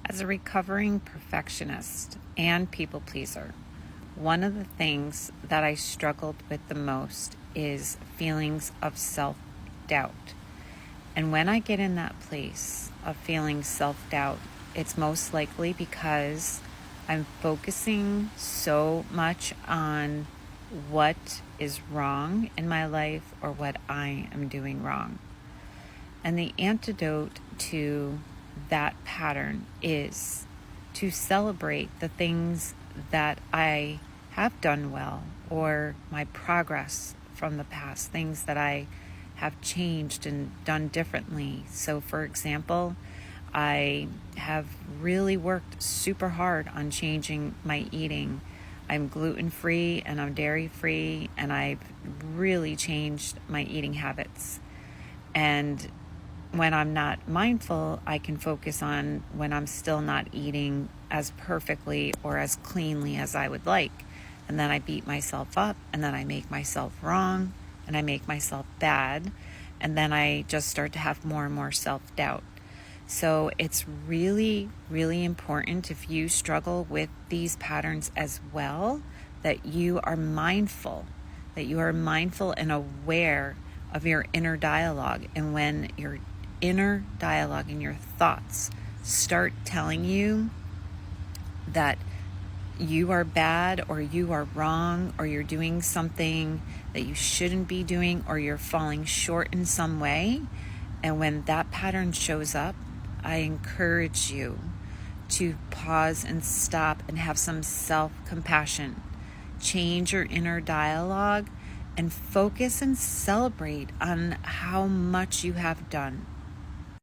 As a recovering perfectionist and people pleaser, one of the things that I struggled with the most is feelings of self-doubt. And when I get in that place of feeling self-doubt, it's most likely because I'm focusing so much on what is wrong in my life or what I am doing wrong. And the antidote to that pattern is to celebrate the things that I have done well or my progress from the past, things that I have changed and done differently. So, for example, I have really worked super hard on changing my eating. I'm gluten-free and I'm dairy-free, and I've really changed my eating habits. And when I'm not mindful, I can focus on when I'm still not eating as perfectly or as cleanly as I would like. And then I beat myself up, and then I make myself wrong, and I make myself bad. And then I just start to have more and more self-doubt. So it's really, really important, if you struggle with these patterns as well, that you are mindful and aware of your inner dialogue. And when your inner dialogue and your thoughts start telling you that you are bad or you are wrong or you're doing something that you shouldn't be doing or you're falling short in some way, and when that pattern shows up, I encourage you to pause and stop and have some self-compassion. Change your inner dialogue and focus and celebrate on how much you have done.